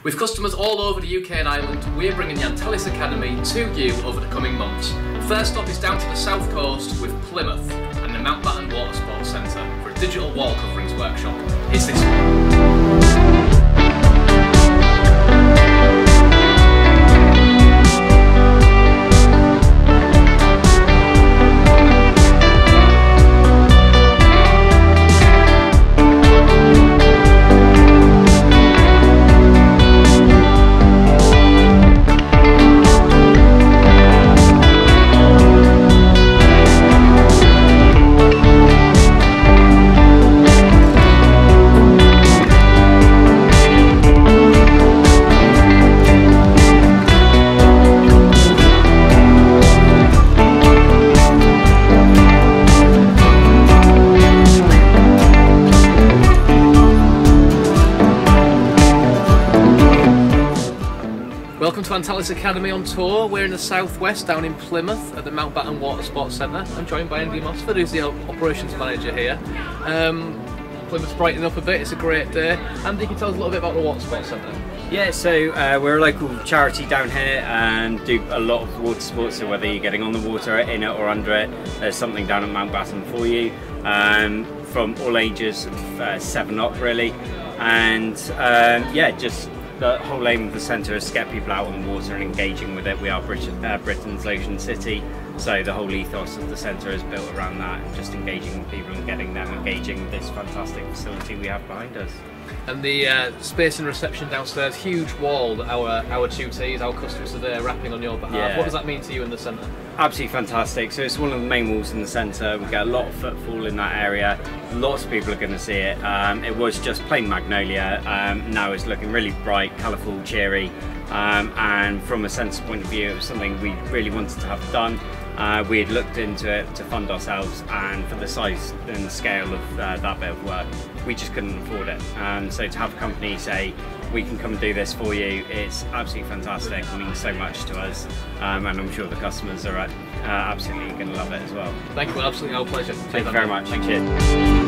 With customers all over the UK and Ireland, we're bringing the Antalis Academy to you over the coming months. First stop is down to the south coast with Plymouth and the Mountbatten Water Sports Centre for a digital wall coverings workshop. It's this one. Welcome to Antalis Academy on tour. We're in the southwest, down in Plymouth at the Mountbatten Water Sports Centre. I'm joined by Andy Mossford, who's the operations manager here. Plymouth's brightening up a bit, it's a great day. Andy, can you tell us a little bit about the Water Sports Centre? Yeah, so we're a local charity down here and do a lot of water sports, so whether you're getting on the water, in it or under it, there's something down at Mountbatten for you, from all ages, 7 up really. And yeah, just the whole aim of the centre is to get people out on the water and engaging with it. We are Britain's ocean city, so the whole ethos of the centre is built around that, and just engaging with people and getting them engaging with this fantastic facility we have behind us. And the space and reception downstairs, huge wall that our tutees, our customers are there wrapping on your behalf. Yeah. What does that mean to you in the centre? Absolutely fantastic. So it's one of the main walls in the centre. We get a lot of footfall in that area. Lots of people are going to see it. It was just plain magnolia. Now it's looking really bright, colourful, cheery. And from a centre point of view, it was something we really wanted to have done. We had looked into it to fund ourselves, and for the size and scale of that bit of work, we just couldn't afford it. So to have a company say, we can come and do this for you, it's absolutely fantastic. It means so much to us, and I'm sure the customers are absolutely going to love it as well. Thank you, absolutely our pleasure. Thank you very much. Cheers.